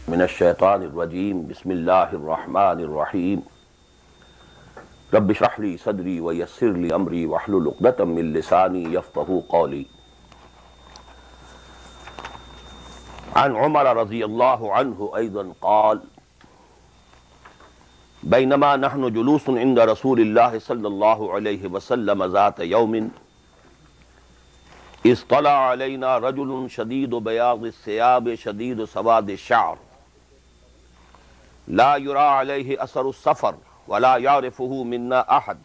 من الشيطان الرجيم بسم الله الرحمن الرحيم رب اشرح لي صدري ويسر لي أمري واحلل عقدة من لساني يفقهوا قولي. عن عمر رضي الله عنه أيضا قال بينما نحن جلوس عند رسول الله صلى الله عليه وسلم ذات يوم اطلع علينا رجل شديد بياض الثياب شديد سواد الشعر لا يرى عليه أثر السفر ولا يعرفه منا أحد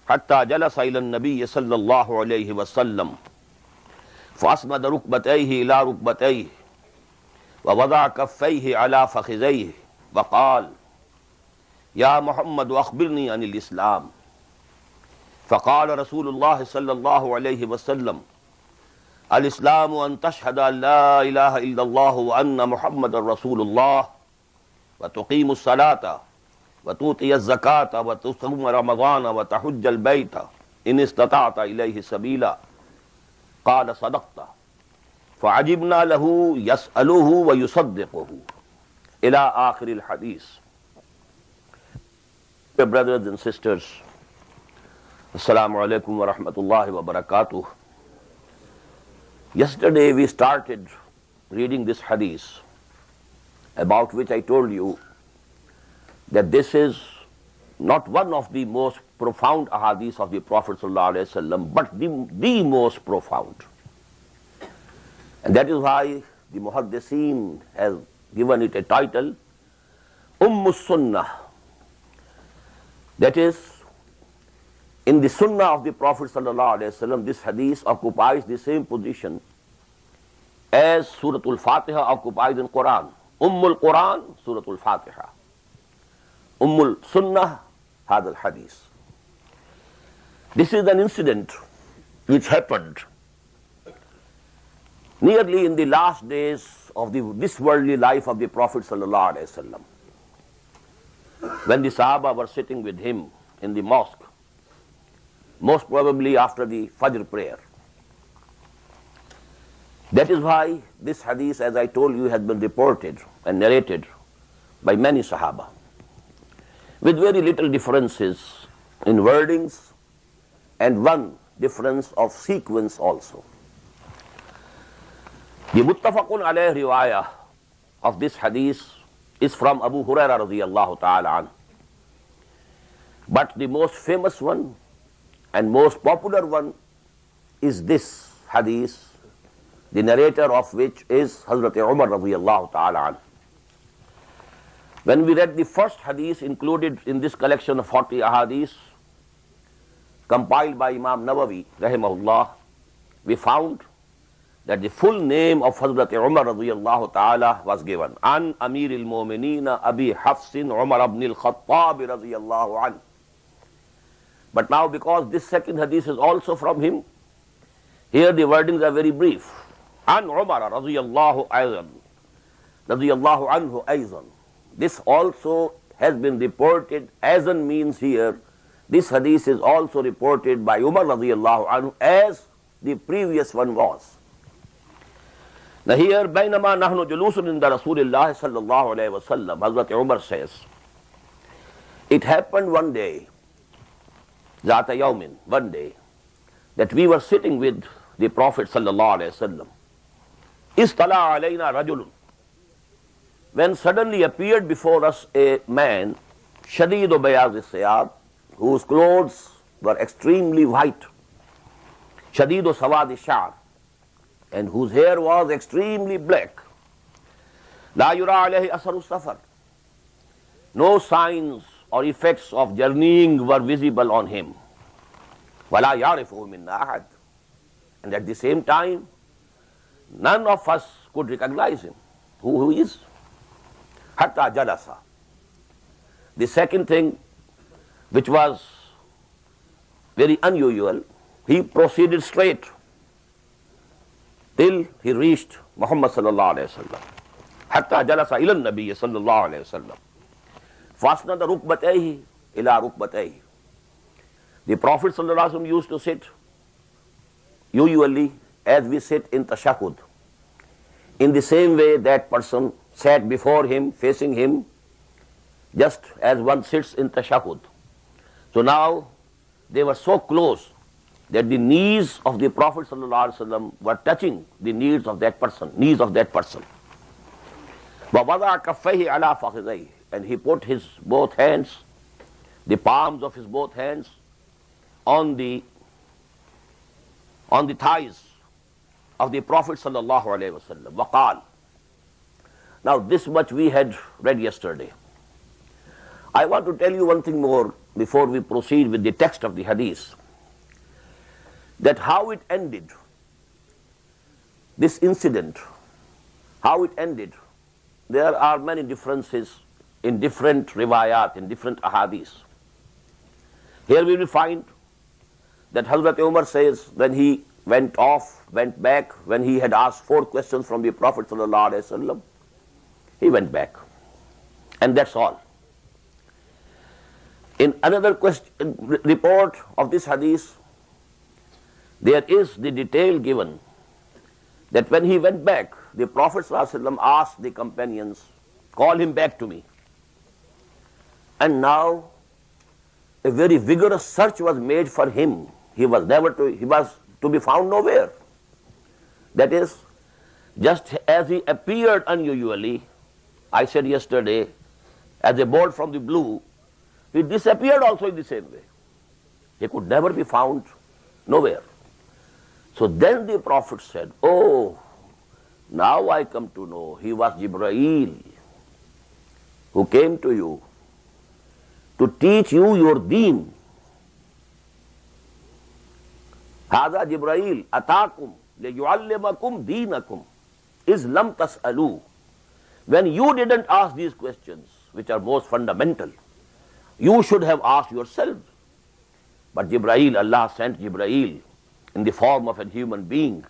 حتى جلس إلى النبي صلى الله عليه وسلم فأسند ركبتيه إلى ركبتيه ووضع كفيه على فخذيه وقال يا محمد أخبرني عن الإسلام. فقال رسول الله صلى الله عليه وسلم الإسلام أن تشهد أن لا إله إلا الله وأن محمد رسول الله وتقيم الصلاة وتؤتي الزكاة وتصوم رمضان وتحج البيت إن استطعت إليه سبيلا. قال صدقت. فعجبنا له يسأله ويصدقه إلى آخر الحديث. Brothers and sisters, Assalamu alaikum wa rahmatullahi wa barakatuh. Yesterday we started reading this hadith, about which I told you that this is not one of the most profound ahadith of the Prophet ﷺ, but the most profound. And that is why the Muhaddiseen has given it a title, Sunnah. That is, in the Sunnah of the Prophet ﷺ, this hadith occupies the same position as Surah Al-Fatiha occupies in Quran. Quran, Surah Al-Fatiha. Sunnah, Hadha al-Hadith. This is an incident which happened nearly in the last days of this worldly life of the Prophet ﷺ. When the Sahaba were sitting with him in the mosque, most probably after the Fajr prayer. That is why this hadith, as I told you, has been reported and narrated by many Sahaba, with very little differences in wordings and one difference of sequence also. The muttafaqun alayh riwayah of this hadith is from Abu Hurairah radiyallahu ta'ala an. But the most famous one and most popular one is this hadith, the narrator of which is Hazrat Umar radiyallahu ta'ala an. When we read the first hadith included in this collection of 40 ahadith compiled by Imam Nawawi rahimahullah, we found that the full name of Hazrat Umar radiyallahu ta'ala was given. An Amir al-Mu'mineen Abi Hafsin Umar ibn al-Khattab radiyallahu an. But now, because this second hadith is also from him, here the wordings are very brief. An Umar radiyallahu anhu ayzan. This also has been reported, azan means here, this hadith is also reported by Umar radiyallahu anhu as the previous one was. Now here, بينما نحن جلوس عند رسول الله صلى الله عليه وسلم, Hazrat Umar says, it happened one day, ذات يوم, one day, that we were sitting with the Prophet صلى الله عليه وسلم. اطلع علينا رجل, when suddenly appeared before us a man, شديد بياض الثياب, whose clothes were extremely white, شديد سواد الشعر, and whose hair was extremely black. لا يرى عليه أثر السفر. No signs or effects of journeying were visible on him. ولا يعرفه منا أحد. And at the same time, none of us could recognize him, who he is. حتى جلس. The second thing, which was very unusual, he proceeded straight till he reached Muhammad sallallahu alayhi wa sallam. حتى جلس إلى النبي صلى الله عليه وسلم. فأسند ركبتيه إلى ركبتيه. The Prophet sallallahu alayhi wa sallam used to sit usually as we sit in tashahhud, in the same way that person sat before him, facing him, just as one sits in tashahhud. So now they were so close that the knees of the Prophet ﷺ were touching the knees of that person. وَوَضَعَ كَفَّيْهِ عَلَى فَخِذَيْهِ, and he put his both hands, the palms of his both hands, on the thighs of the Prophet ﷺ. وَقَالَ. Now this much we had read yesterday. I want to tell you one thing more before we proceed with the text of the hadith, that how it ended, this incident, how it ended, there are many differences in different riwayat, in different ahadith. Here we will find that Hazrat Umar says when he went back, when he had asked 4 questions from the Prophet ﷺ, he went back. And that's all. In another report of this hadith, there is the detail given that when he went back, the Prophet ﷺ asked the companions, call him back to me. And now a very vigorous search was made for him. He was to be found nowhere. That is, just as he appeared unusually, I said yesterday, as a bolt from the blue, he disappeared also in the same way. He could never be found nowhere. So then the Prophet said, oh, now I come to know he was Jibreel who came to you to teach you your deen. Hada Jibreel atakum liyuallimakum deenakum is lam tas'alu. When you didn't ask these questions, which are most fundamental, you should have asked yourself. But Jibreel, Allah sent Jibreel in the form of a human being,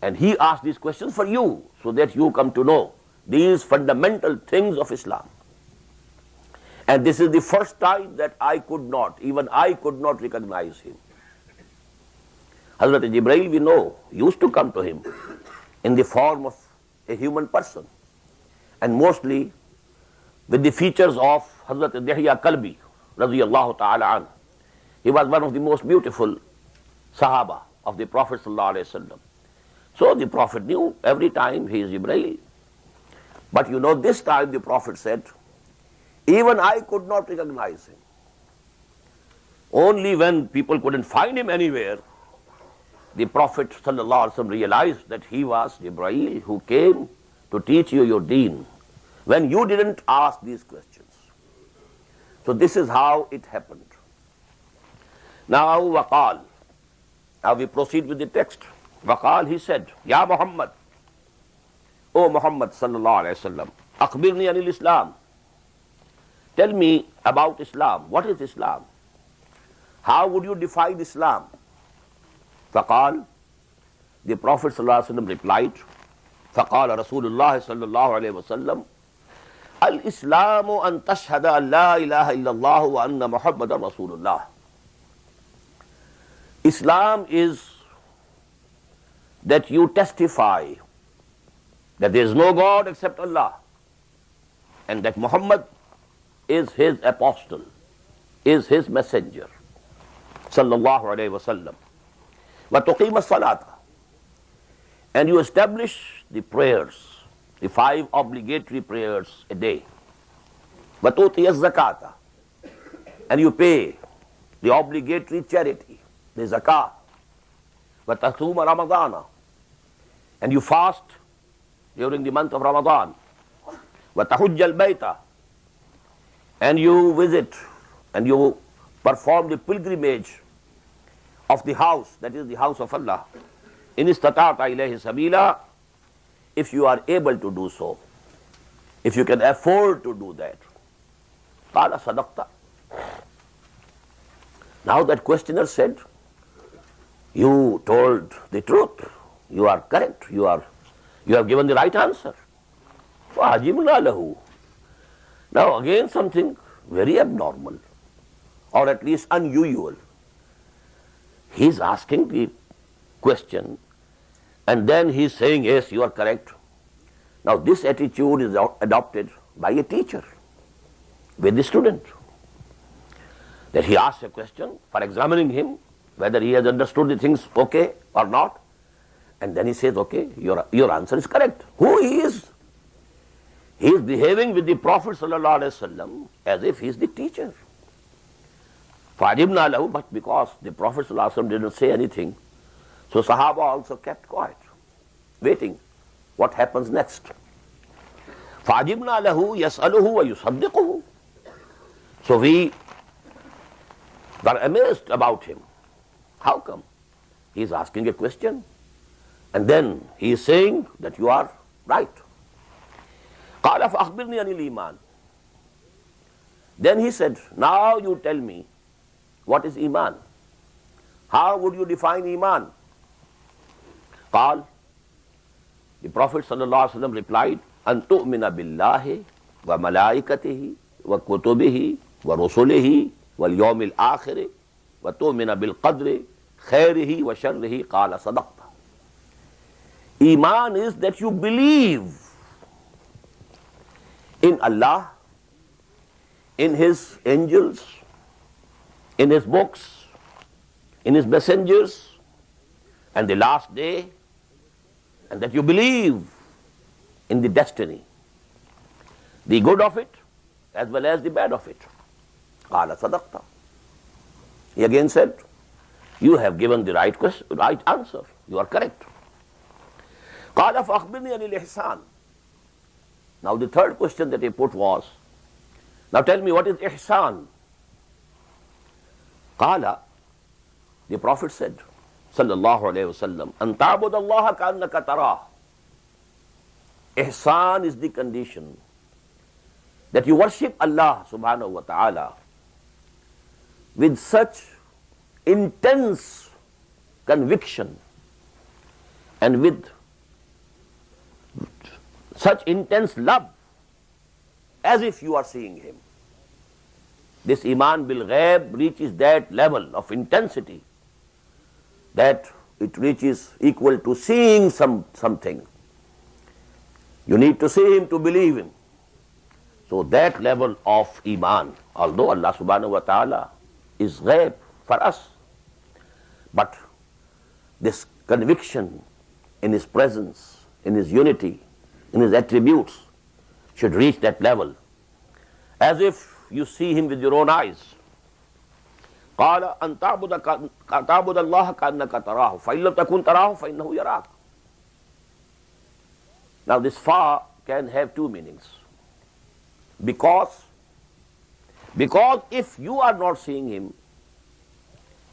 and he asked these questions for you, so that you come to know these fundamental things of Islam. And this is the first time that even I could not recognize him. Hazrat Jibreel, we know, used to come to him in the form of a human person, and mostly with the features of Hazrat Dihya Kalbi, radiyallahu ta'ala an. He was one of the most beautiful Sahaba of the Prophet sallallahu alaihi wasallam. So the Prophet knew every time he is Jibreel. But you know, this time the Prophet said, even I could not recognize him. Only when people couldn't find him anywhere, the Prophet sallallahu alaihi wasallam realized that he was Jibreel who came to teach you your deen, when you didn't ask these questions. So this is how it happened. Now waqal. Now we proceed with the text. Waqal, he said, Ya Muhammad, O Muhammad sallallahu alaihi wasallam, akhbirni anil Islam. Tell me about Islam. What is Islam? How would you define Islam? Faqal, the Prophet sallallahu alaihi wasallam replied, Faqala Rasulullah sallallahu alaihi wasallam, Al-Islamu an tashhada an la ilaha illallah wa anna Muhammadan Rasulullah. Islam is that you testify that there is no God except Allah, and that Muhammad is his apostle, is his messenger, sallallahu alaihi wasallam. Wa tuqima salata, and you establish the prayers, the 5 obligatory prayers a day. Wa tu'tiya zakata, and you pay the obligatory charity, the zakah. Wa tasuma Ramadana, and you fast during the month of Ramadan. Wa tahujja al-bayta, and you visit and you perform the pilgrimage of the house, that is the house of Allah. In istata'ta ilayhi sabila, if you are able to do so, if you can afford to do that. Qala sadaqta. Now that questioner said, you told the truth, you are correct, you have given the right answer. Fa'ajibna lahu. Now again something very abnormal, or at least unusual. He is asking the question, and then he is saying, yes, you are correct. Now this attitude is adopted by a teacher with the student. That he asks a question for examining him, whether he has understood the things okay or not. And then he says, okay, your answer is correct. Who he is? He is behaving with the Prophet ﷺ as if he is the teacher. فَعَجِبْنَا لَهُ, but because the Prophet ﷺ didn't say anything, so Sahaba also kept quiet, waiting what happens next. فَعَجِبْنَا لَهُ يَسْأَلُهُ وَيُصَدِّقُهُ. So we were amazed about him. How come? He is asking a question, and then he is saying that you are right. قَالَ فَأَخْبِرْنِي عَنِ الْإِيمَانِ. Then he said, now you tell me, what is Iman? How would you define Iman? قال, the Prophet ﷺ replied, أَن تُؤْمِنَ بِاللَّهِ وَمَلَائِكَتِهِ وَكُتُبِهِ وَرُسُلِهِ وَالْيَوْمِ الْآخِرِ وَتُؤْمِنَ بِالْقَدْرِ خَيْرِهِ وَشَرِّهِ قَالَ صَدَقْتَ. Iman is that you believe in Allah, in His angels, in His books, in His messengers, and the last day, and that you believe in the destiny, the good of it as well as the bad of it. قَالَ صَدَقْتَ. He again said, you have given the right answer. You are correct. قَالَ فَأَخْبِرْنِي عَنِ الْإِحْسَانِ. Now the third question that he put was, now tell me, what is ihsan? قال, the Prophet said, sallallahu alayhi wasallam, أَن تَعْبُدَ اللَّهَ كَأَنَّكَ تَرَاهُ. Ihsan is the condition that you worship Allah subhanahu wa ta'ala with such intense conviction and with such intense love as if you are seeing Him. This Iman bil Ghaib reaches that level of intensity that it reaches equal to seeing something. You need to see Him to believe Him. So that level of Iman, although Allah subhanahu wa ta'ala is Ghaib for us, but this conviction in His presence, in His unity, in His attributes should reach that level, as if you see Him with your own eyes. قال أن تعبد الله كأنك تراه فإن لم تكن تراه فإنه يراك. Now this fa can have two meanings. Because if you are not seeing Him,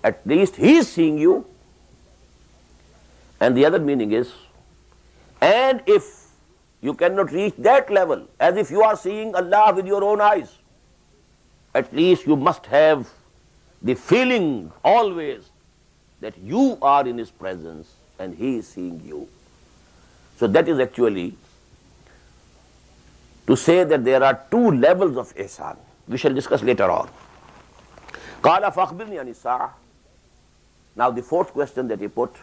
at least He is seeing you. And the other meaning is, and if you cannot reach that level, as if you are seeing Allah with your own eyes, at least you must have the feeling always that you are in His presence and He is seeing you. So that is actually to say that there are two levels of ihsan. We shall discuss later on. قَالَ فَأَخْبِرْنِي عَنِ السَّاعَةِ. Now the fourth question that he put,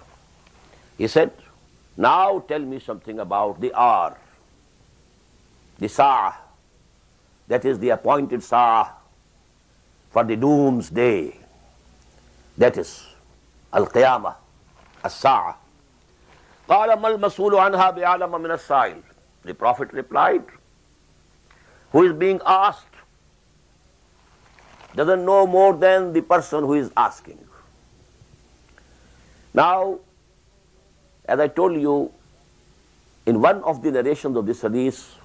he said, now tell me something about the hour, the sa'ah, that is the appointed sa'ah for the doomsday, that is al-qiyamah, as-sa'ah. قَالَ مَا الْمَسْئُولُ عَنْهَا بِأَعْلَمَ مِنَ السَّائِلِ. The Prophet replied, who is being asked doesn't know more than the person who is asking. Now, as I told you, in one of the narrations of this hadith,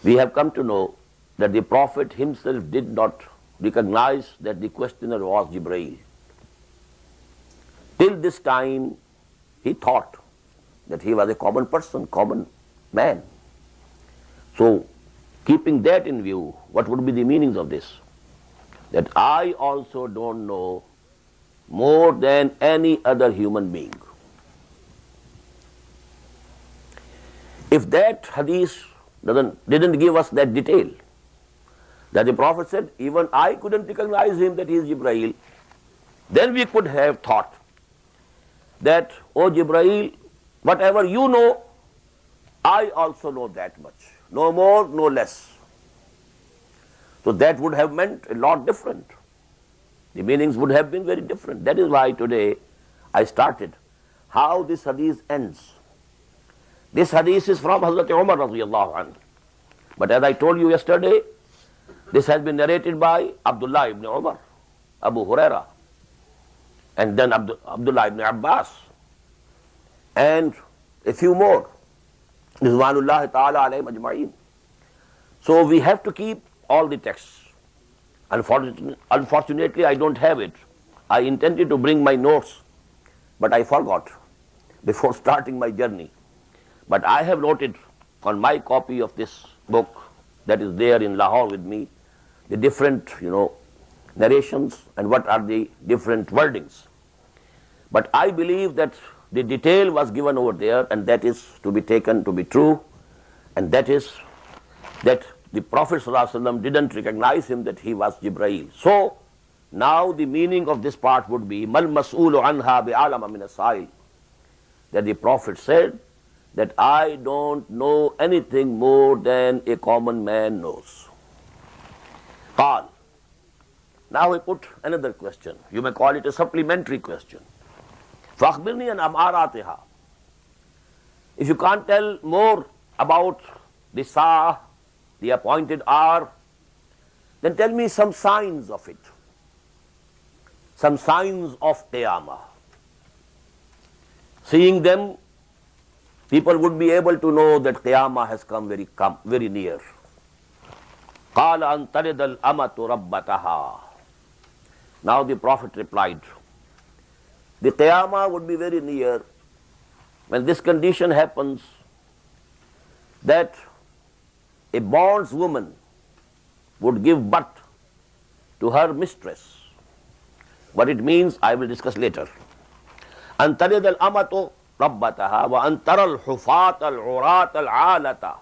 we have come to know that the Prophet himself did not recognize that the questioner was Jibreel. Till this time, he thought that he was a common person, common man. So, keeping that in view, what would be the meanings of this? That I also don't know more than any other human being. If that hadith didn't give us that detail, that the Prophet said, even I couldn't recognize him that he is Jibreel, then we could have thought that, oh Jibreel, whatever you know, I also know that much. No more, no less. So that would have meant a lot different. The meanings would have been very different. That is why today I started how this hadith ends. This hadith is from Hazrat Umar radiyallahu anhu. But as I told you yesterday, this has been narrated by Abdullah ibn Umar, Abu Huraira, and then Abdullah ibn Abbas, and a few more. Rizwanullahi ta'ala alayhim ajma'in. So we have to keep all the texts. Unfortunately, I don't have it. I intended to bring my notes, but I forgot before starting my journey. But I have noted on my copy of this book that is there in Lahore with me, the different, narrations and what are the different wordings. But I believe that the detail was given over there, and that is to be taken to be true, and that is that the Prophet ﷺ didn't recognize him, that he was Jibreel. So now the meaning of this part would be mal mas'ulu anha bi'alama min as-sa'il, that the Prophet said that I don't know anything more than a common man knows. Qal. Now we put another question. You may call it a supplementary question. فَأَخْبِرْنِي أَنْ أَمْآرَاتِهَا. If you can't tell more about the Sa'ah, the appointed hour, then tell me some signs of it. Some signs of Qiyamah. Seeing them, people would be able to know that Qiyamah has come very near. قَالَ أَنْ تَلِدَ الْأَمَةُ رَبَّتَهَا. Now the Prophet replied, the Qiyamah would be very near when this condition happens, that a bondswoman would give birth to her mistress. What it means, I will discuss later. أَن تَلِدَ الْأَمَةُ رَبَّتَهَا وَأَن تَرَى الْحُفَاةَ الْعُرَاةَ الْعَالَةَ.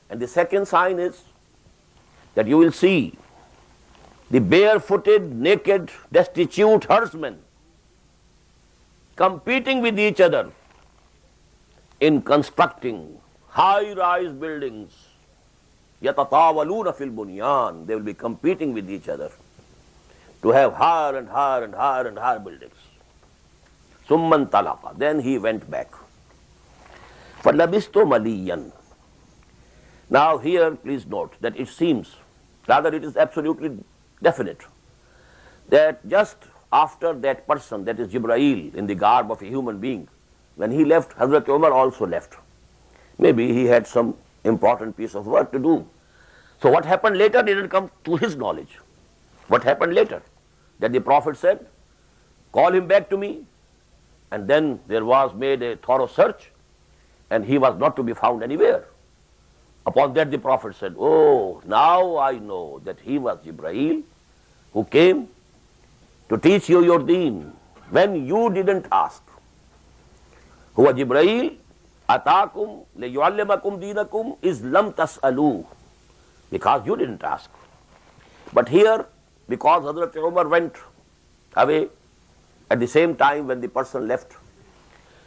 And the second sign is that you will see the barefooted, naked, destitute herdsmen competing with each other in constructing high-rise buildings. يَتَطَاوَلُونَ فِي الْبُنْيَانِ. They will be competing with each other to have higher and higher and higher and higher buildings. ثُمَّ انْطَلَقَ. Then he went back. فَلَبِثْتُ مَلِيًّا. Now here please note that it seems, rather it is absolutely definite, that just after that person, that is Jibreel, in the garb of a human being, when he left, Hazrat Umar also left. Maybe he had some important piece of work to do. So what happened later didn't come to his knowledge. What happened later? That the Prophet said, call him back to me, and then there was made a thorough search, and he was not to be found anywhere. Upon that the Prophet said, oh, now I know that he was Jibreel who came to teach you your deen when you didn't ask. Huwa Jibreel ataakum liyuallimakum deenakum is lam tas'alu, because you didn't ask. But here, because Hazrat Umar went away at the same time when the person left,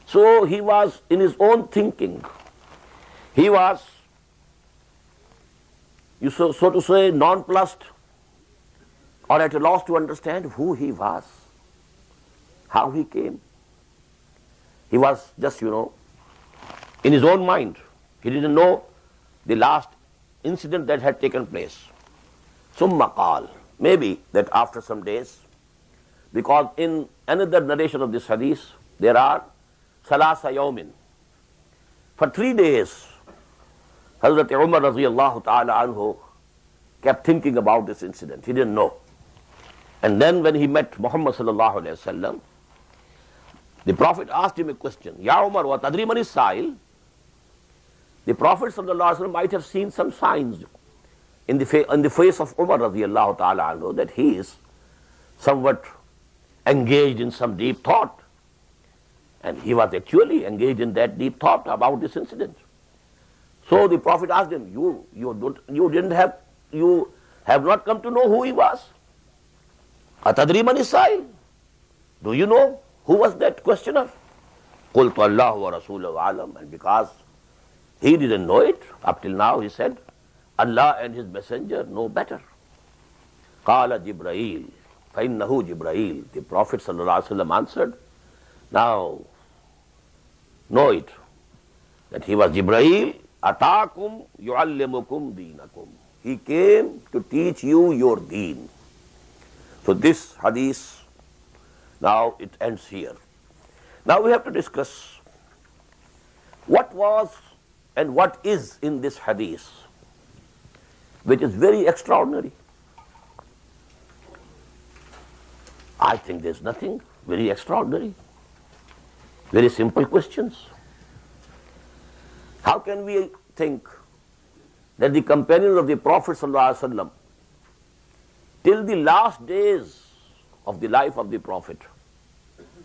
so he was in his own thinking. He was, so to say, nonplussed, or at a loss to understand who he was, how he came. He was just, in his own mind. He didn't know the last incident that had taken place. Summa qal. Maybe that after some days, because in another narration of this hadith, there are salasa yawmin. For 3 days, Hazrat Umar radiyallahu ta'ala anhu kept thinking about this incident. He didn't know. And then when he met Muhammad sallallahu alayhi wa sallam, the Prophet asked him a question. Ya Umar, wa tadri man is-sa'il? The Prophet sallallahu alayhi wa sallam might have seen some signs in the face of Umar radiyallahu ta'ala anhu that he is somewhat engaged in some deep thought. And he was actually engaged in that deep thought about this incident. So the Prophet asked him, you have not come to know who he was? Atadri man is-sa'il? Do you know who was that questioner? Qultu Allahu wa Rasuluhu alam. And because He didn't know it. Up till now he said, Allah and His Messenger know better. Qala Jibreel, فَإِنَّهُ Jibreel. The Prophet ﷺ answered, now know it, that he was Jibreel, Ataakum yu'allimukum deenakum. He came to teach you your deen. So this hadith, now it ends here. Now we have to discuss what was and what is in this hadith, which is very extraordinary. I think there's nothing very extraordinary. Very simple questions. How can we think that the companions of the Prophet ﷺ, till the last days of the life of the Prophet,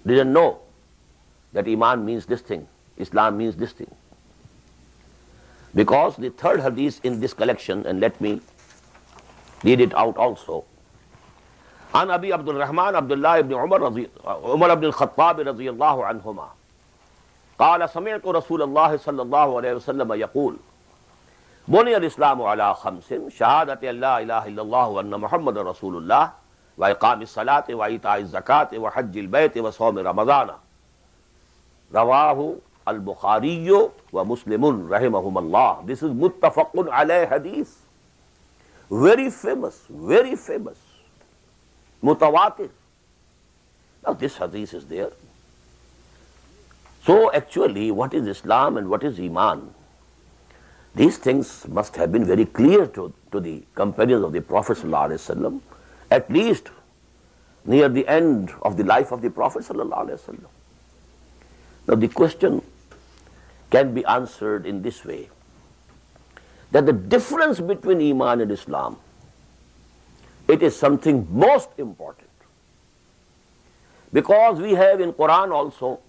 didn't know that Iman means this thing, Islam means this thing? Because the third hadith in this collection, and let me read it out also. عن أبي عبد الرحمن عبد الله بن عمر بن الخطاب رضي الله عنهما قال سمعت رسول الله صلى الله عليه وسلم يقول بني الإسلام على خمس شهادة أن لا إله إلا الله وأن محمد رسول الله وإقام الصلاة وإيتاء الزكاة وحج البيت وصوم رمضان رواه البخاري ومسلم رحمهما الله. This is متفق عليه hadith. Very famous, very famous. Mutawatir. Now this hadith is there. So actually, what is Islam and what is Iman? These things must have been very clear to the companions of the Prophet ﷺ, at least near the end of the life of the Prophet ﷺ. Now the question can be answered in this way, that the difference between Iman and Islam, it is something most important. Because we have in Quran also,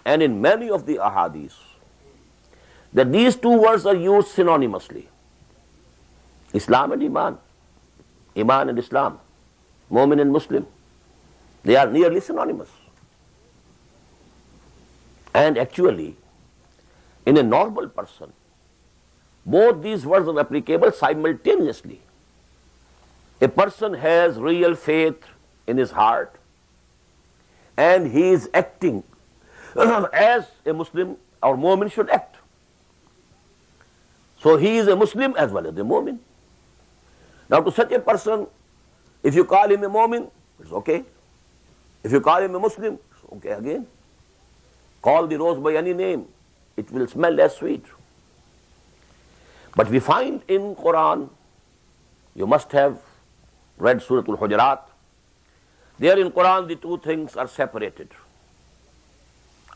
and in many of the ahadith, that these two words are used synonymously. Islam and Iman. Iman and Islam. Mu'min and Muslim. They are nearly synonymous. And actually, in a normal person, both these words are applicable simultaneously. A person has real faith in his heart and he is acting as a Muslim or Mu'min should act. So he is a Muslim as well as a Mu'min. Now to such a person, if you call him a Mu'min, it's okay. If you call him a Muslim, it's okay again. Call the rose by any name, it will smell less sweet. But we find in Quran, you must have read Surah Al-Hujurat. There in Quran the two things are separated.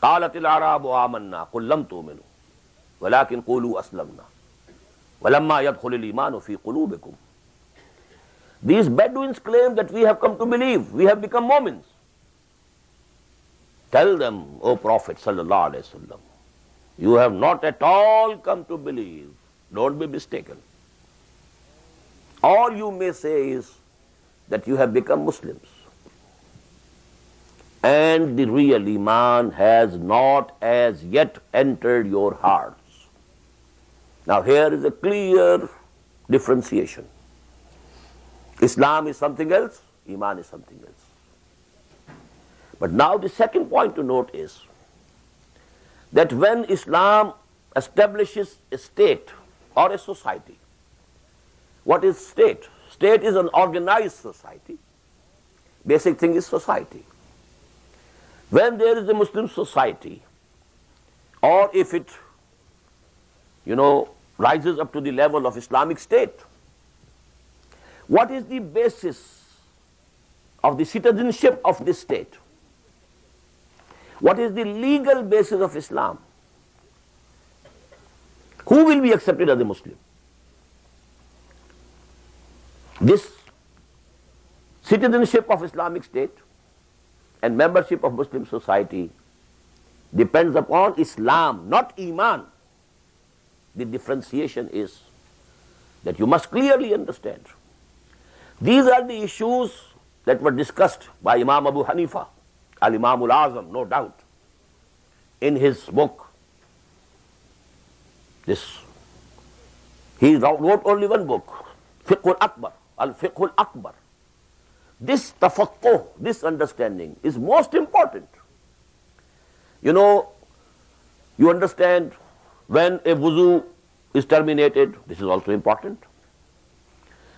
قالت الأعراب آمنا قل لم تؤمنوا ولكن قولوا أسلمنا ولما يدخل الإيمان في قلوبكم. These Bedouins claim that we have come to believe, we have become Mu'mins. Tell them, O Prophet sallallahu alaihi wasallam, you have not at all come to believe. Don't be mistaken. All you may say is that you have become Muslims. And the real Iman has not as yet entered your hearts. Now here is a clear differentiation. Islam is something else, Iman is something else. But now the second point to note is that when Islam establishes a state or a society, what is state? State is an organized society. Basic thing is society. When there is a Muslim society, or if it, rises up to the level of Islamic State, what is the basis of the citizenship of this state? What is the legal basis of Islam? Who will be accepted as a Muslim? This citizenship of Islamic State and membership of Muslim society depends upon Islam, not Iman. The differentiation is that you must clearly understand. These are the issues that were discussed by Imam Abu Hanifa, Al-Imam Al-Azam, no doubt, in his book He wrote only one book, Fiqh al-Akbar, Al-Fiqh al-Akbar. This tafaqquh, this understanding is most important. You know, you understand when a wuzu is terminated, this is also important.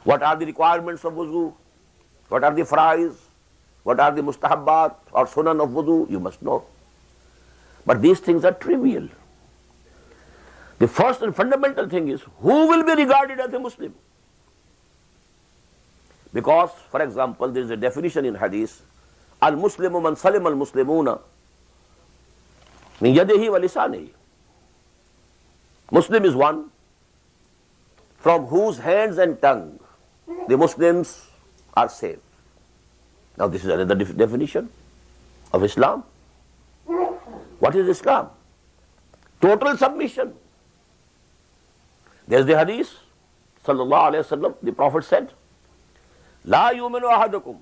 What are the requirements of wuzu? What are the farais? What are the mustahabbat or sunan of wudu? You must know. But these things are trivial. The first and fundamental thing is, who will be regarded as a Muslim? Because, for example, there is a definition in Hadith, Al-Muslimu man salim al-Muslimuna min yadihi wa lisanihi. Muslim is one from whose hands and tongue the Muslims are safe. Now this is another definition of Islam. What is Islam? Total submission. There's the Hadith, sallallahu alayhi wa sallam, the Prophet said, La yuminu ahadukum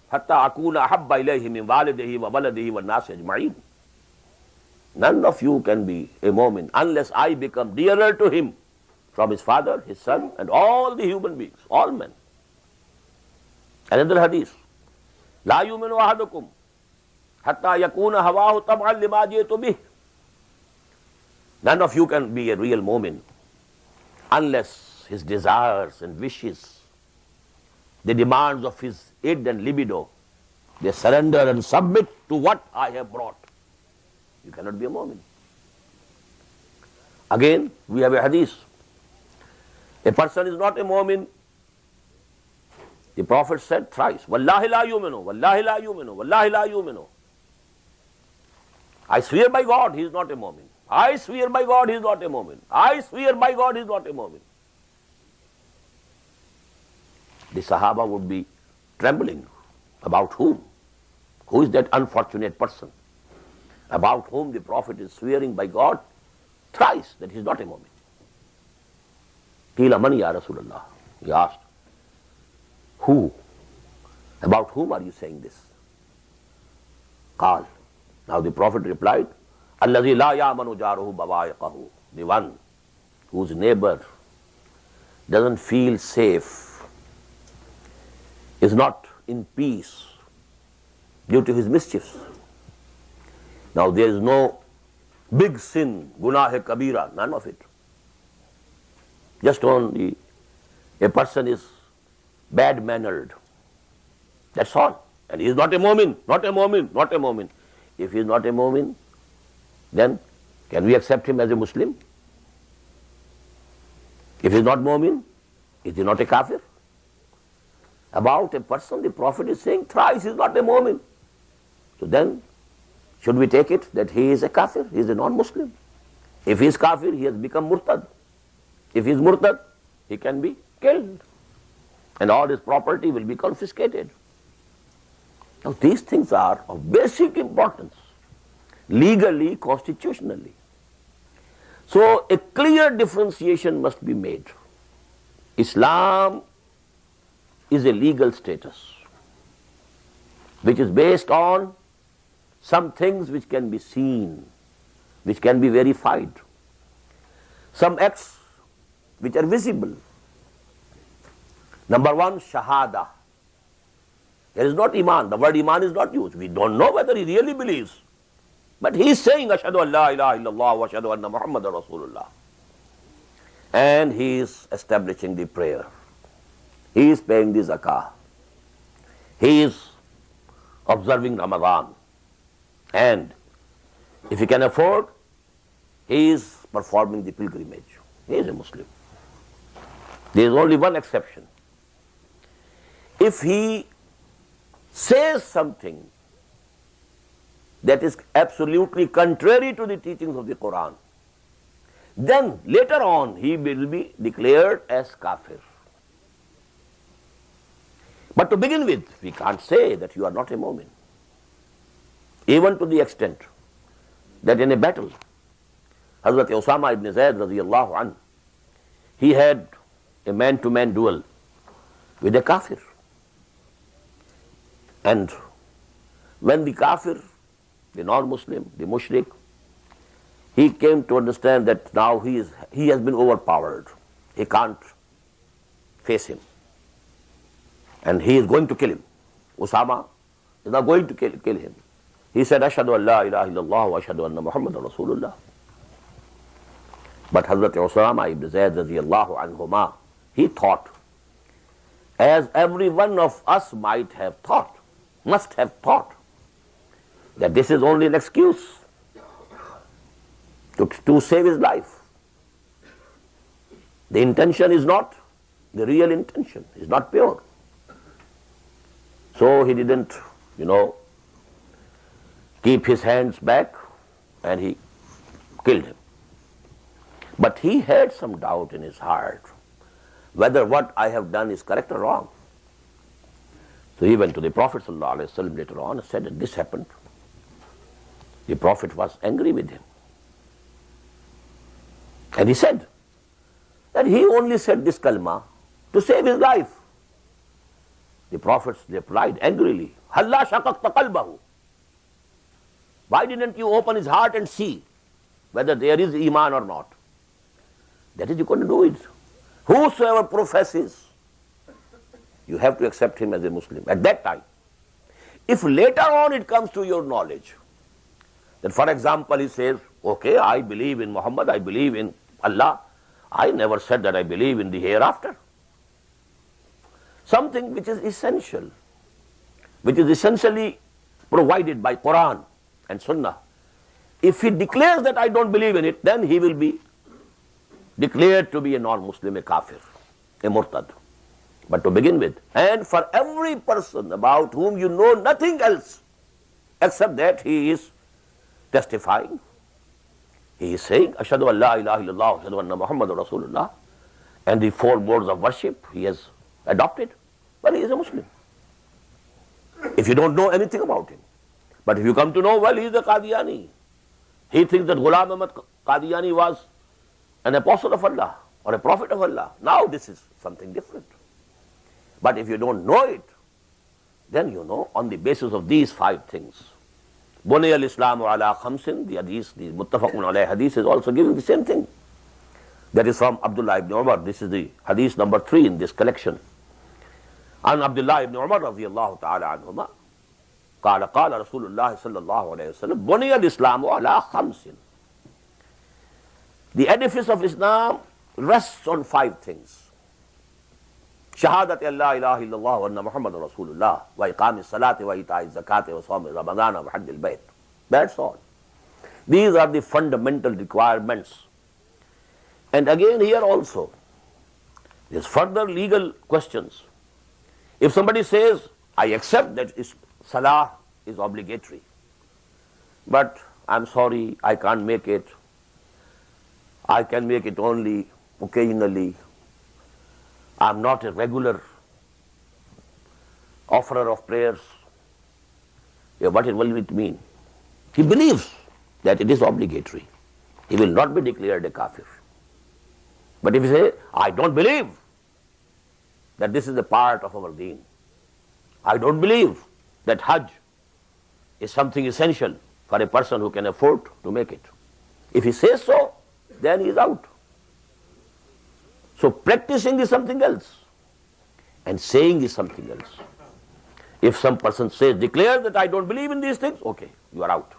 hatta akuna ahabba ilayhi min walidihi wa waladihi wa nasi ajma'in. None of you can be a mu'min unless I become dearer to him from his father, his son, and all the human beings, all men. Another Hadith, La yuminu ahadukum hatta yakuna hawahu tab'an lima ji'tu bih. None of you can be a real mu'min unless his desires and wishes, the demands of his id and libido, they surrender and submit to what I have brought. You cannot be a mu'min. Again, we have a hadith. A person is not a mu'min. The Prophet said thrice, Wallahi la yuminu, Wallahi la yuminu, Wallahi la yuminu. I swear by God, he is not a mu'min. I swear by God, he is not a mu'min. I swear by God, he is not a mu'min. The Sahaba would be trembling. About whom? Who is that unfortunate person about whom the Prophet is swearing by God thrice that he is not a mu'min? Qila man ya Rasulullah. He asked, who? About whom are you saying this? Qal. Now the Prophet replied, Allazi la ya'manu jaruhu bawa'iqahu. The one whose neighbor doesn't feel safe, is not in peace due to his mischiefs. Now there is no big sin, gunah-e-kabira, none of it. Just only a person is bad-mannered. That's all. And he is not a mu'min, not a mu'min, not a mu'min. If he is not a mu'min, then can we accept him as a Muslim? If he is not mu'min, is he not a kafir? About a person, the Prophet is saying thrice he is not a mu'min. So then, should we take it that he is a kafir, he is a non-Muslim? If he is kafir, he has become murtad. If he is murtad, he can be killed. And all his property will be confiscated. Now these things are of basic importance, legally, constitutionally. So a clear differentiation must be made. Islam is a legal status which is based on some things which can be seen, which can be verified, some acts which are visible. Number one, shahada. There is not iman. The word iman is not used. We don't know whether he really believes. But he is saying, Ashhadu an la ilaha illallah wa ashhadu anna Muhammadan Rasulullah. And he is establishing the prayer. He is paying the zakah. He is observing Ramadan. And if he can afford, he is performing the pilgrimage. He is a Muslim. There is only one exception. If he says something that is absolutely contrary to the teachings of the Quran, then later on he will be declared as kafir. But to begin with, we can't say that you are not a mu'min. Even to the extent that in a battle, Hazrat Usama ibn Zayd radiyallahu anhu, he had a man-to-man duel with a kafir. And when the kafir, the non-Muslim, the mushrik, he came to understand that now he has been overpowered. He can't face him. And he is going to kill him. Usama is not going to kill him. He said, Ashhadu an la ilaha illallah wa ashhadu anna Muhammadan Rasulullah. But Hazrat Usama ibn Zayd radiyallahu anhuma, he thought, as every one of us might have thought, must have thought, that this is only an excuse to save his life. The intention is not, the real intention is not pure. So he didn't, keep his hands back, and he killed him. But he had some doubt in his heart whether what I have done is correct or wrong. So he went to the Prophet ﷺ later on and said that this happened. The Prophet was angry with him. And he said that he only said this kalma to save his life. The Prophet replied angrily, Halla shaqaqta qalbahu. Why didn't you open his heart and see whether there is iman or not? That is, you couldn't do it. Whosoever professes, you have to accept him as a Muslim at that time. If later on it comes to your knowledge, that for example he says, okay, I believe in Muhammad, I believe in Allah, I never said that I believe in the hereafter. Something which is essential, which is essentially provided by Quran and Sunnah. If he declares that I don't believe in it, then he will be declared to be a non-Muslim, a kafir, a murtad. But to begin with, and for every person about whom you know nothing else except that he is testifying, he is saying, Ashhadu an la ilaha illallah, Ashhadu anna Muhammadan Rasulullah, and the 4 modes of worship he has adopted, well, he is a Muslim. If you don't know anything about him. But if you come to know, well, he is a Qadiani. He thinks that Ghulam Ahmad Qadiani was an apostle of Allah or a prophet of Allah. Now this is something different. But if you don't know it, then you know on the basis of these 5 things. Bunay al-Islamu ala khamsin, the hadith, the muttafaqun alayh hadith is also giving the same thing. That is from Abdullah ibn Umar. This is the hadith number 3 in this collection. An Abdullah ibn Umar radiyallahu ta'ala anhuma, قال قال رسول الله صلى الله عليه وسلم بني الإسلام على 5. The edifice of Islam rests on 5 things. شهادة أن لا إله إلا الله وأن محمد رسول الله وإقام الصلاة وإيتاء الزكاة وصوم رمضان وحج البيت. That's all. These are the fundamental requirements. And again here also, there's further legal questions. If somebody says, I accept that Salah is obligatory, but I'm sorry, I can't make it. I can make it only occasionally. I'm not a regular offerer of prayers. What will it mean? He believes that it is obligatory. He will not be declared a kafir. But if you say, I don't believe that this is a part of our deen, I don't believe that Hajj is something essential for a person who can afford to make it. If he says so, then he is out. So practicing is something else, and saying is something else. If some person says, declare that I don't believe in these things, okay, you are out.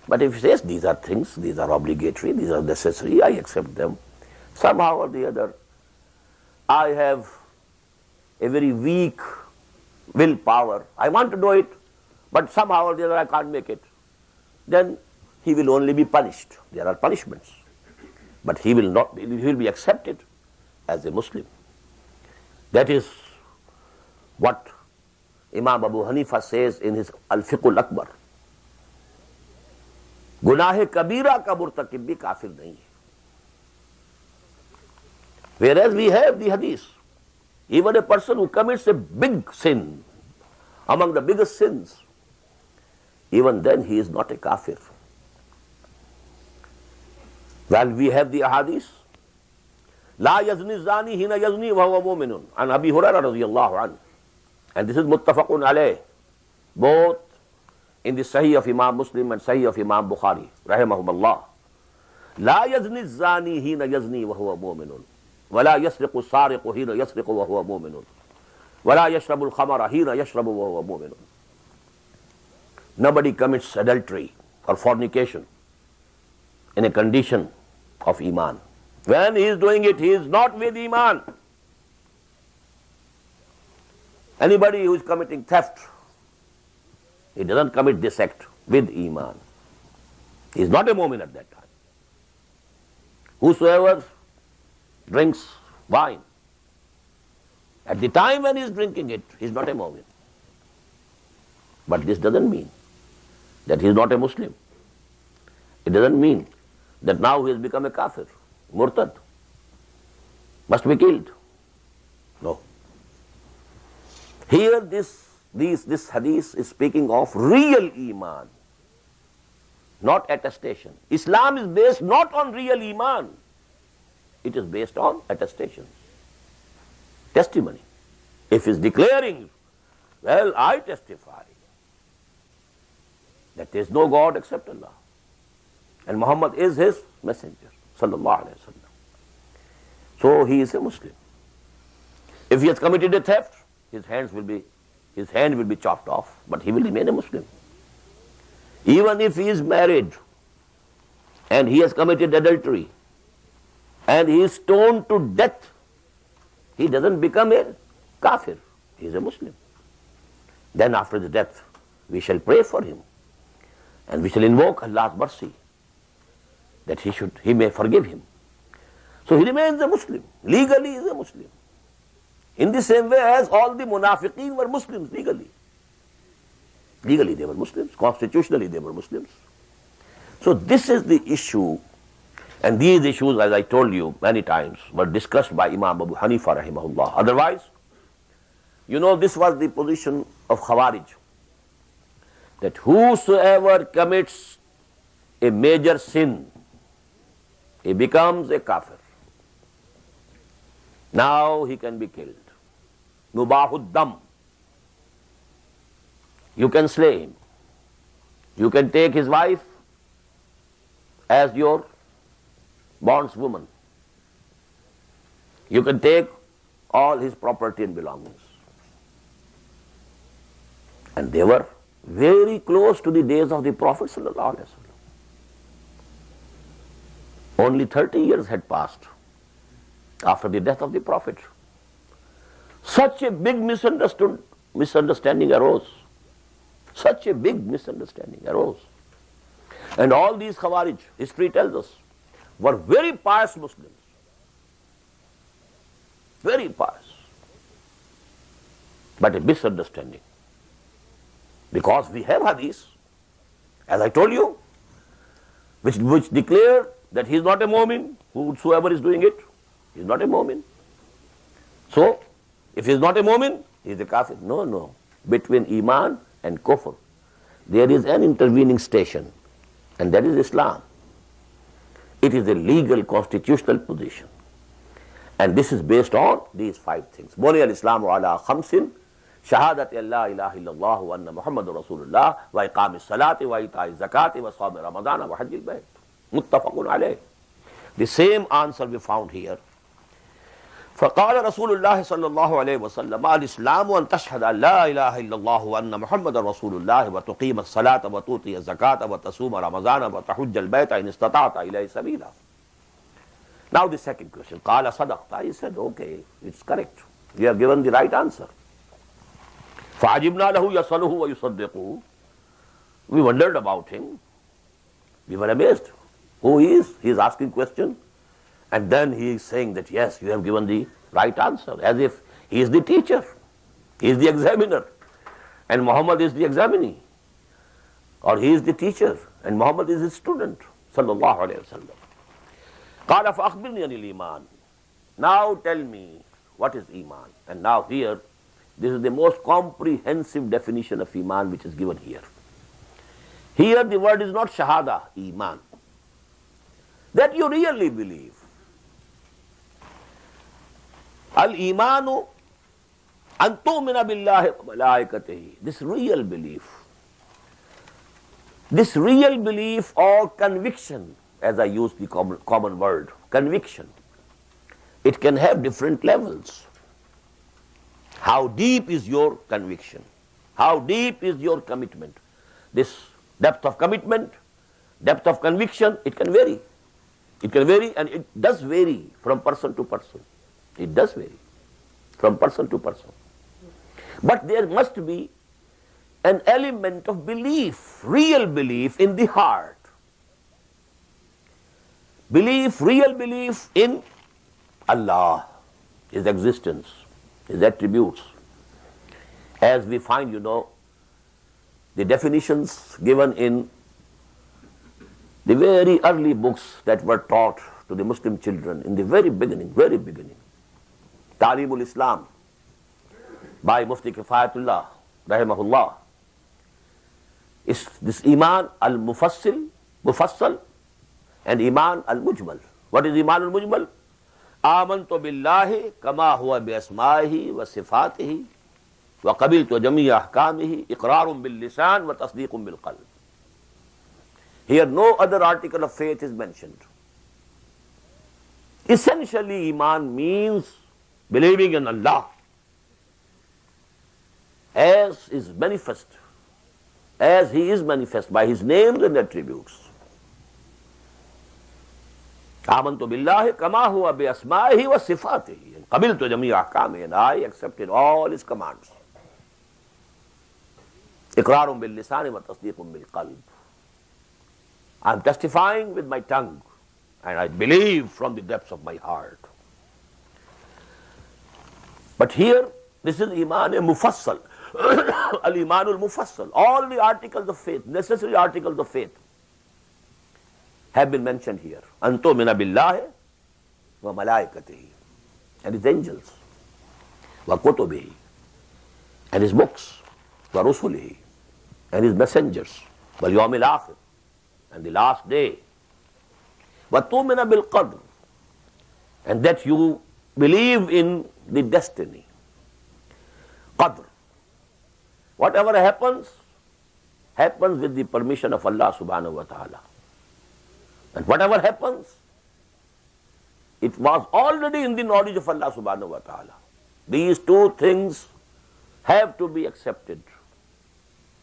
But if he says, these are things, these are obligatory, these are necessary, I accept them, somehow or the other, I have a very weak willpower, I want to do it, but somehow or the other I can't make it, then he will only be punished. There are punishments. But he will not, he will be accepted as a Muslim. That is what Imam Abu Hanifa says in his Al-Fiqh al-Akbar. Gunah kabira ka murtakib bhi kafir nahi hai. Whereas we have the hadith, even a person who commits a big sin, among the biggest sins, even then he is not a kafir. Well, we have the ahadith. La yazni zani hina yazni wa huwa mu'minun. An Abi Hurairah radiyallahu anhu. And this is muttafaqun alayh, both in the Sahih of Imam Muslim and Sahih of Imam Bukhari, rahimahumullah. لا يزني الزاني حين يزني وهو مؤمن ولا يسرق السارق حين يسرق وهو مؤمن ولا يشرب الخمر حين يشرب وهو مؤمن. Nobody commits adultery or fornication in a condition of Iman. When he is doing it, he is not with Iman. Anybody who is committing theft, he doesn't commit this act with Iman. He is not a mu'min at that time. Whosoever drinks wine, at the time when he is drinking it, he is not a mu'min. But this doesn't mean that he is not a Muslim. It doesn't mean that now he has become a kafir, murtad, must be killed. No. Here this hadith is speaking of real Iman, not attestation. Islam is based not on real Iman. It is based on attestation, testimony. If he is declaring, well, I testify that there is no God except Allah, and Muhammad is his messenger, sallallahu alaihi wasallam. So he is a Muslim. If he has committed a theft, his hand will be chopped off, but he will remain a Muslim. Even if he is married and he has committed adultery and he is stoned to death, he doesn't become a kafir. He is a Muslim. Then after the death, we shall pray for him and we shall invoke Allah's mercy that he may forgive him. So he remains a Muslim. Legally he is a Muslim. In the same way as all the munafiqeen were Muslims legally. Legally they were Muslims, constitutionally they were Muslims. So this is the issue, and these issues, as I told you many times, were discussed by Imam Abu Hanifa rahimahullah. Otherwise, this was the position of Khawarij, that whosoever commits a major sin, he becomes a kafir. Now he can be killed. Mubahud dam. You can slay him. You can take his wife as your bondswoman. You can take all his property and belongings. And they were very close to the days of the Prophet sallallahu alaihi wasallam. Only 30 years had passed after the death of the Prophet. Such a big misunderstanding arose. Such a big misunderstanding arose. And all these Khawarij, history tells us, were very pious Muslims. Very pious. But a misunderstanding. Because we have hadith, as I told you, which declare that he is not a mu'min, whosoever is doing it, he is not a mu'min. So, if he is not a mu'min, he is a kafir. No. Between Iman and Kufr, there is an intervening station, and that is Islam. It is a legal constitutional position. And this is based on these 5 things. Buni al-Islamu ala khamsin, shahadat la ilaha illallah wa anna Muhammadur Rasulullah wa iqamis salati wa ita'iz zakati wa sawmi Ramadana wa hajjil bayt. Muttafaqun alayh. The same answer we found here. فقال رسول الله صلى الله عليه وسلم الإسلام أن تشهد أن لا إله إلا الله وأن محمد رسول الله وتقيم الصلاة وتؤتي الزكاة وتصوم رمضان وتحج البيت إن استطعت إليه سبيلا. Now the second question. قال صدقت. He said, okay, it's correct. You have given the right answer. فعجبنا له يصله ويصدقه. We wondered about him. We were amazed. Who he is? He is asking question. And then he is saying that, yes, you have given the right answer, as if he is the teacher, he is the examiner, and Muhammad is the examinee. Or he is the teacher, and Muhammad is his student, sallallahu alayhi wa sallam. قَالَ فَأَخْبِرْنِي عَنِ الْإِيمَانِ. Now tell me, what is Iman? And now here, this is the most comprehensive definition of Iman which is given here. Here the word is not Shahada, Iman. That you really believe. Al-Imanu an tu'mina billahi wa malaikatihi. This real belief or conviction as I use the common word, conviction. It can have different levels. How deep is your conviction? How deep is your commitment? This depth of commitment, depth of conviction, it can vary. It can vary, and it does vary from person to person. It does vary from person to person. But there must be an element of belief, real belief in the heart. Belief, real belief in Allah, His existence, His attributes. As we find, the definitions given in the very early books that were taught to the Muslim children in the very beginning. Ta'limul Islam by Mufti Kifayatullah, rahimahullah. Is this Iman al-Mufassal and Iman al-Mujmal. What is Iman al-Mujmal? Amantu billahi kama huwa bi asma'ihi wa sifatihi wa qabiltu jami'a ahkamihi iqrarun bil lisan wa tasdiqun bil qalb. Here no other article of faith is mentioned. Essentially, Iman means believing in Allah as is manifest, as He is manifest by His names and attributes. Amantu billahi kama huwa bi asma'ihi wa sifatihi and qabiltu jami'a ahkamihi, and I accepted all His commands. Iqrarun bil lisani wa tasdiqun bil qalb. I am testifying with my tongue, and I believe from the depths of my heart. But here, this is Iman al-Mufassal, al-Iman al-Mufassal. All the articles of faith, necessary articles of faith, have been mentioned here. Antumina billahi wa malaikatihi, and His angels, wa kutubihi, and His books, wa rusulihi, and His messengers, wal yawmil akhir, and the last day. وَتُؤْمِنَ بِالْقَدْرِ, and that you believe in the destiny. Qadr. Whatever happens, happens with the permission of Allah subhanahu wa ta'ala. And whatever happens, it was already in the knowledge of Allah subhanahu wa ta'ala. These two things have to be accepted.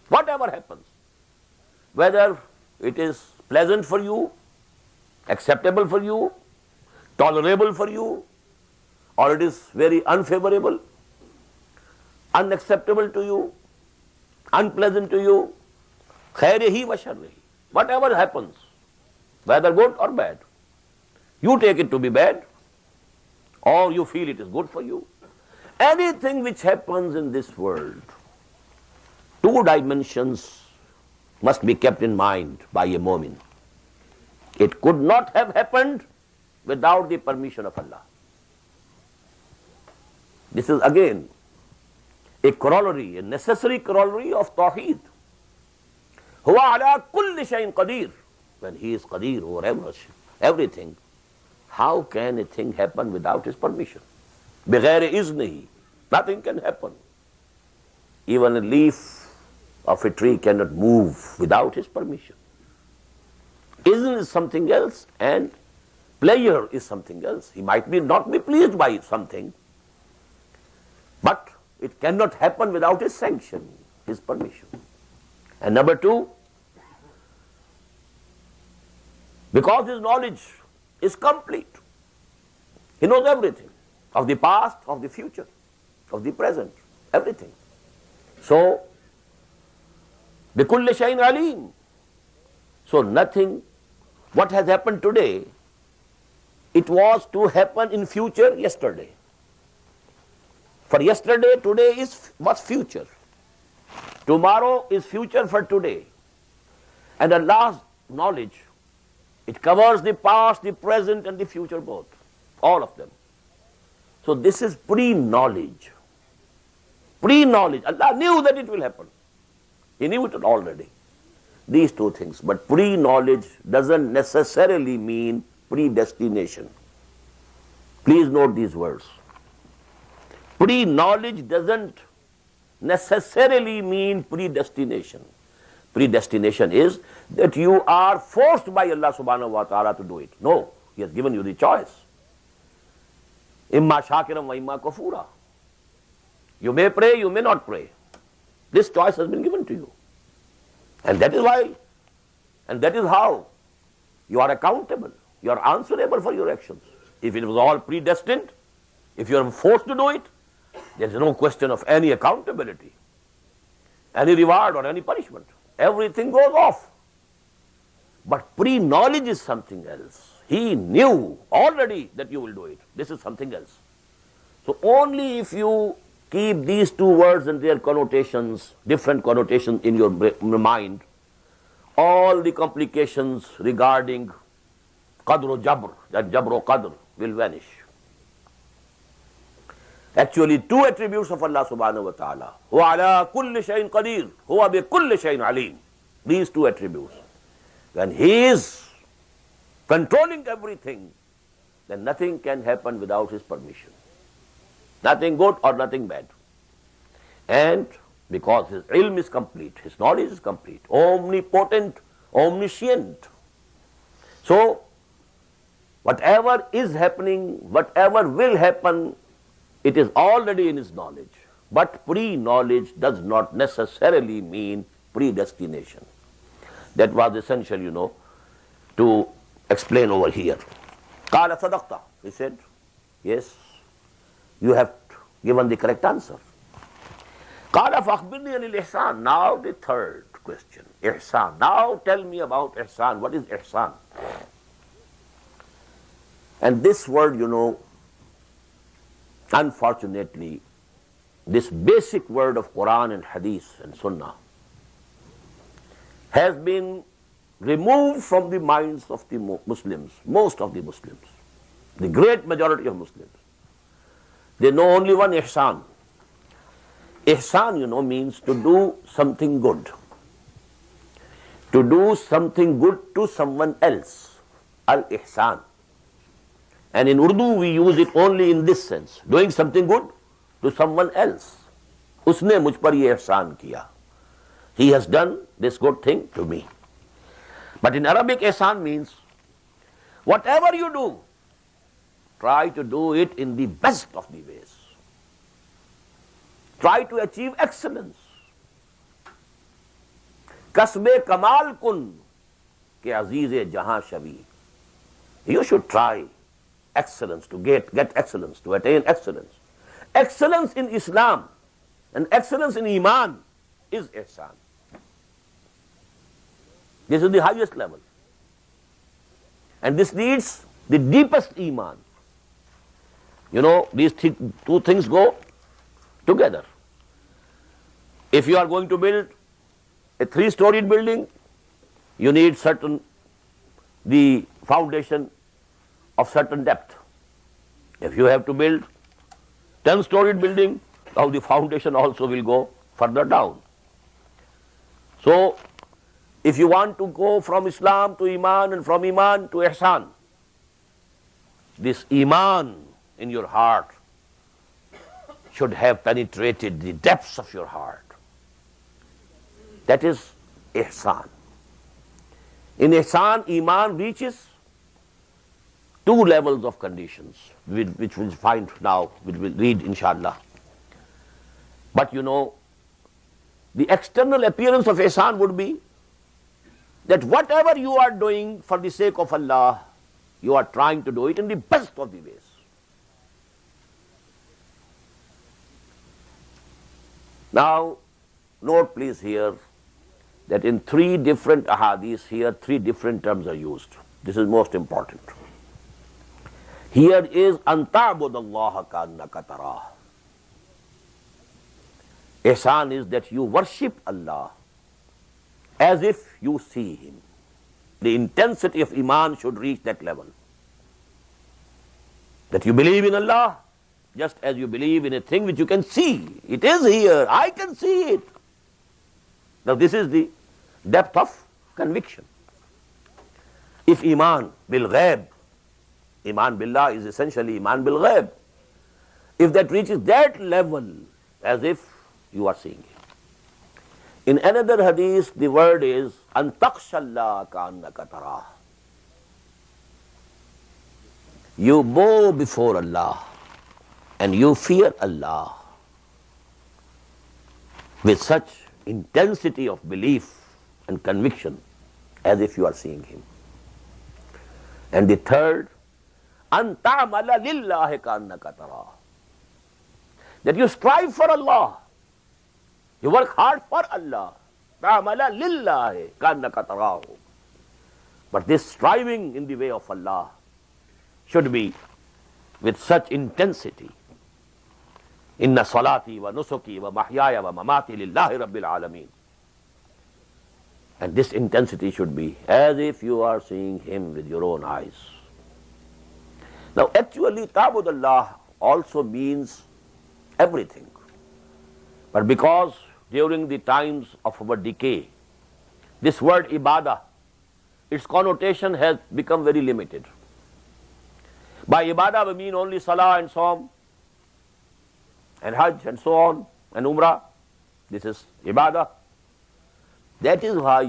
Whatever happens, whether it is pleasant for you, acceptable for you, tolerable for you, or it is very unfavorable, unacceptable to you, unpleasant to you, khairihi wa sharrihi. Whatever happens, whether good or bad, you take it to be bad, or you feel it is good for you. Anything which happens in this world, two dimensions must be kept in mind by a mu'min. It could not have happened without the permission of Allah. This is again a corollary, a necessary corollary of Tawheed. Huwa ala kulli shayin qadir. When He is qadir over everything, how can a thing happen without His permission? Bighairi iznihi, nothing can happen. Even a leaf of a tree cannot move without His permission. Izn is something else, and pleasure is something else. He might not be pleased by something, but it cannot happen without His sanction, His permission. And number two, because His knowledge is complete, He knows everything, of the past, of the future, of the present, everything. So, bikulli shayin alim. So nothing, what has happened today, it was to happen in future yesterday. For yesterday, today was future. Tomorrow is future for today. And Allah's knowledge, it covers the past, the present, and the future both. All of them. So this is pre-knowledge. Pre-knowledge. Allah knew that it will happen. He knew it already. These two things. But pre-knowledge doesn't necessarily mean predestination. Please note these words. Pre-knowledge doesn't necessarily mean predestination. predestination is that you are forced by Allah subhanahu wa ta'ala to do it. No, He has given you the choice. Imma shakiram wa imma kafura. You may pray, you may not pray. This choice has been given to you. And that is why, and that is how you are accountable. You are answerable for your actions. If it was all predestined, if you are forced to do it, there is no question of any accountability, any reward or any punishment. Everything goes off. But pre-knowledge is something else. He knew already that you will do it. This is something else. So only if you keep these two words and their connotations, different connotations in your mind, all the complications regarding qadr jabr, that jabr qadr, will vanish. Actually, two attributes of Allah subhanahu wa ta'ala. Huwa ala kulli shayin qadir, huwa bi kulli shayin alim. These two attributes. When He is controlling everything, then nothing can happen without His permission. Nothing good or nothing bad. And because His ilm is complete, His knowledge is complete, omnipotent, omniscient. So, whatever is happening, whatever will happen, it is already in His knowledge. But pre-knowledge does not necessarily mean predestination. That was essential, to explain over here. Qala sadaqta. He said, yes, you have given the correct answer. Qala fakhbirni anil ihsan. Now the third question. Ihsan. Now tell me about ihsan. What is ihsan? And this word, unfortunately, this basic word of Quran and Hadith and Sunnah has been removed from the minds of the Muslims, most of the Muslims, the great majority of Muslims. They know only one ihsan. Ihsan, means to do something good. To do something good to someone else. Al-ihsan. And in Urdu we use it only in this sense. Doing something good to someone else. Usne mujh par ye ihsan kiya. He has done this good thing to me. But in Arabic, ihsan means whatever you do, try to do it in the best of the ways. Try to achieve excellence. Kasbe kamal kun ke aziz-e jahan shabi. You should try excellence, to get excellence, to attain excellence. Excellence in Islam and excellence in Iman is ihsan. This is the highest level. And this needs the deepest Iman. These two things go together. If you are going to build a 3-storied building, you need the foundation of certain depth. If you have to build 10-storied building, now the foundation also will go further down. So, if you want to go from Islam to Iman and from Iman to Ihsan, this Iman in your heart should have penetrated the depths of your heart. That is Ihsan. In Ihsan, Iman reaches 2 levels of conditions, which we'll find now, which we'll read inshallah. But the external appearance of Ihsan would be that whatever you are doing for the sake of Allah, you are trying to do it in the best of the ways. Now, note please here that in 3 different ahadith here, 3 different terms are used. This is most important. Here is an ta'budallaha ka'annaka tarah. Ihsan is that you worship Allah as if you see Him. The intensity of Iman should reach that level. That you believe in Allah just as you believe in a thing which you can see. It is here, I can see it. Now this is the depth of conviction. If Iman bil ghaib, Iman billah is essentially Iman bil ghaib. If that reaches that level, as if you are seeing it. In another hadith, the word is an takhshalla ka'annaka tarah. You bow before Allah and you fear Allah with such intensity of belief and conviction as if you are seeing Him. And the third, an ta'mala lillahi ka'annaka tarah. That you strive for Allah. You work hard for Allah. Ta'mala lillahi ka'annaka tarahu. But this striving in the way of Allah should be with such intensity. Inna salati wa nusuki wa mahyaya wa mamati lillahi rabbil alameen. And this intensity should be as if you are seeing Him with your own eyes. Now actually ta'budullah also means everything. But because during the times of our decay, this word ibadah, its connotation has become very limited. By ibadah we mean only salah and saum and hajj and so on and umrah. This is ibadah. That is why,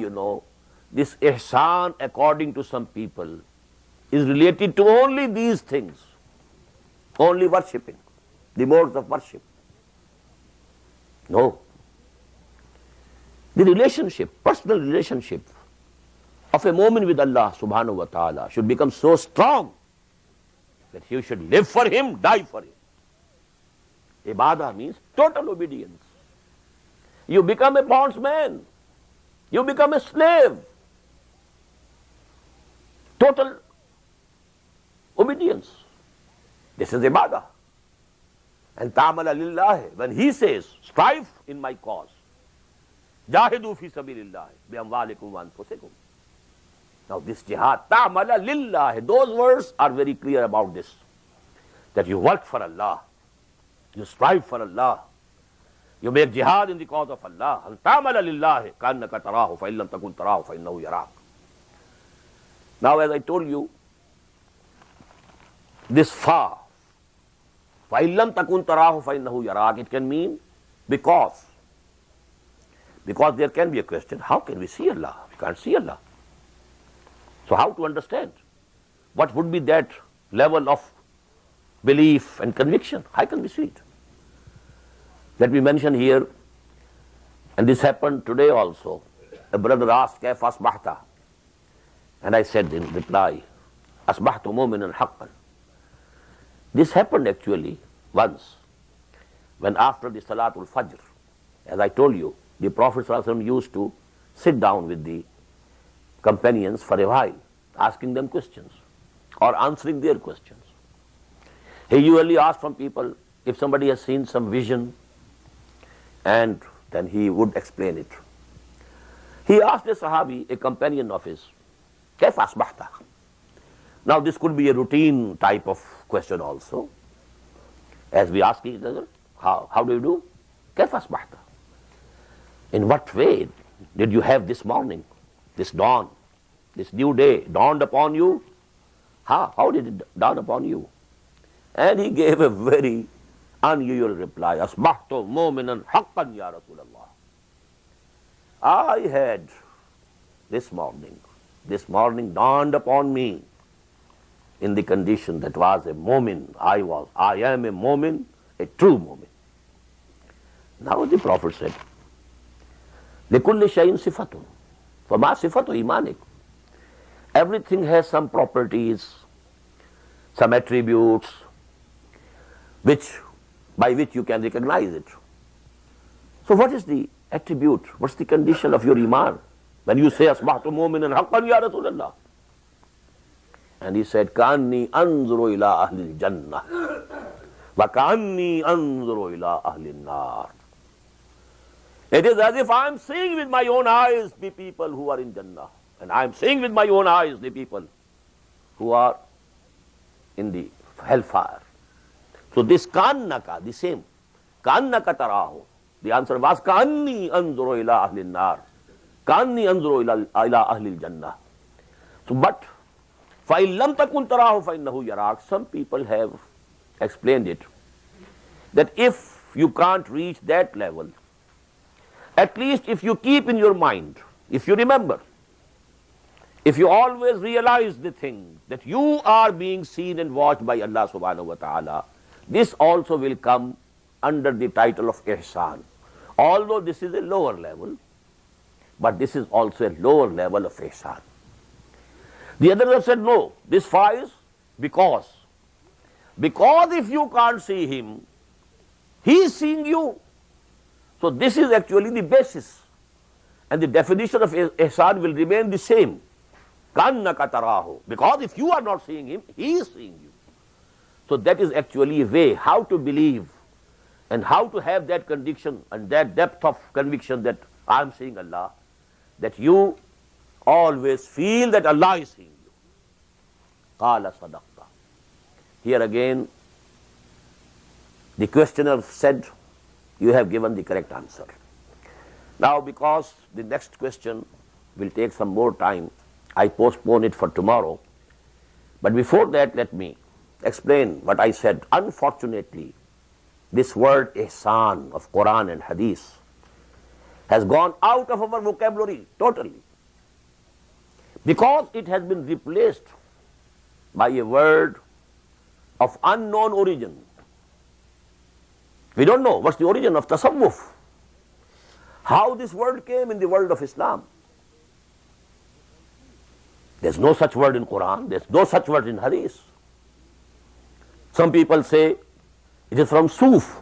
this ihsan, according to some people, is related to only these things, only worshipping, the modes of worship. No. The relationship, personal relationship of a mu'min with Allah subhanahu wa ta'ala should become so strong that you should live for Him, die for Him. Ibadah means total obedience. You become a bondsman. You become a slave. Total obedience. This is ibadah. And ta'amala lillahi, when He says, strive in my cause, jahidu fi sabilillahi bi amwalikum wa anfusikum. Now this jihad, ta'amala lillahi, those words are very clear about this. That you work for Allah, you strive for Allah, you make jihad in the cause of Allah. And ta'amala lillahi ka'annaka tarahu fa illam takun tarahu fa innahu yarak. Now as I told you, this fa, fa illam takun tarahu fa innahu yarak, it can mean because. Because there can be a question, how can we see Allah? We can't see Allah. So how to understand? What would be that level of belief and conviction? How can we see it? Let me mention here, and this happened today also. A brother asked, Kaif asbahta? And I said in reply, Asbahtu mu'minan haqqan. This happened actually once, when after the Salatul Fajr, as I told you, the Prophet ﷺ used to sit down with the companions for a while, asking them questions or answering their questions. He usually asked from people if somebody has seen some vision, and then he would explain it. He asked a Sahabi, a companion of his, Kaif asbahta? Now this could be a routine type of question also, as we ask each other, how do you do? Kaif asbahta? In what way did you have this morning, this dawn, this new day dawned upon you? How did it dawn upon you? And he gave a very unusual reply, Asbahtu mu'minan haqqan ya Rasulallah. I had this morning dawned upon me in the condition that was a mu'min. I am a mu'min, a true mu'min. Now the Prophet said, لِكُلِّ شَيْءٍ صِفَةٌ فَمَا صِفَةُ إِيمَانِكَ. Everything has some properties, some attributes, by which you can recognize it. So what is the attribute? What's the condition of your iman? When you say, Asbahtu mu'minan haqqan ya Rasulallah. And he said, Ka'anni anzuru ila ahli al-jannah wa ka'anni anzuru ila ahli al-nar. It is as if I am seeing with my own eyes the people who are in Jannah, and I am seeing with my own eyes the people who are in the hellfire. So this ka'annaka, the same, ka'annaka tarahu, the answer was ka'anni anzuru ila ahli al-nar, ka'anni anzuru ila ahli al-jannah. So but فَإِن لَمْ تَكُنْ تَرَاهُ فَإِنَّهُ يَرَاكَ. Some people have explained it, that if you can't reach that level, At least if you keep in your mind, if you remember, if you always realize the thing that you are being seen and watched by Allah subhanahu wa ta'ala, this also will come under the title of ihsan. Although this is a lower level, but this is also a lower level of ihsan. The others have said, no, this falls because if you can't see him, he is seeing you. So this is actually the basis. And the definition of ihsan will remain the same. Kannaka tarahu. Because if you are not seeing him, he is seeing you. So that is actually a way how to believe and how to have that conviction and that depth of conviction that I am seeing Allah, that you always feel that Allah is seeing you. Qala sadaqta. Here again, the questioner said, you have given the correct answer. Now, because the next question will take some more time, I postpone it for tomorrow. But before that, let me explain what I said. Unfortunately, this word ihsan of Quran and Hadith has gone out of our vocabulary totally, because it has been replaced by a word of unknown origin. We don't know what's the origin of tasawwuf, how this word came in the world of Islam. There's no such word in Quran, there's no such word in Hadith. Some people say it is from Suf,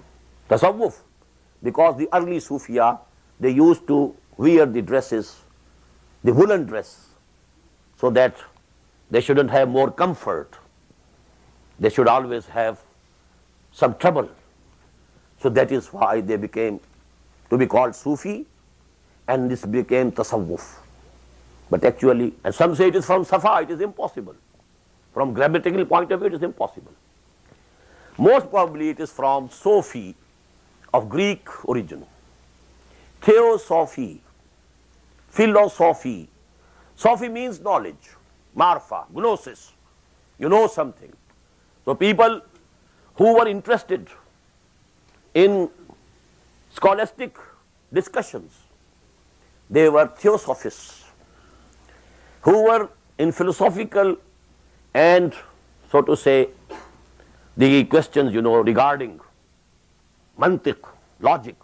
tasawwuf, because the early Sufiya, they used to wear the dresses, the woolen dress, so that they shouldn't have more comfort. They should always have some trouble. So that is why they became to be called Sufi, and this became tasawwuf. But actually, and some say it is from Safa, it is impossible. From grammatical point of view, it is impossible. Most probably it is from Sophie, of Greek origin. Theosophy, philosophy. Sophy means knowledge, marfa, gnosis. You know something. So people who were interested in scholastic discussions, they were theosophists, who were in philosophical and, so to say, the questions, regarding mantiq, logic.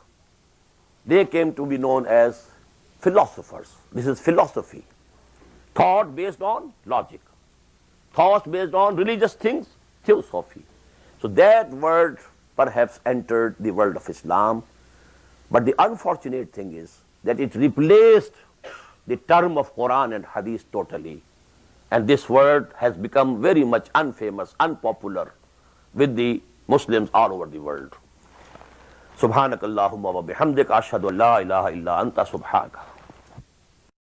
They came to be known as philosophers. This is philosophy. Thought based on logic. Thoughts based on religious things, theosophy. So that word perhaps entered the world of Islam, but the unfortunate thing is that it replaced the term of Quran and Hadith totally, and this word has become very much unfamous, unpopular with the Muslims all over the world. Subhanakallahumma wa bihamdika ashhadu an la ilaha illa anta subhanaka.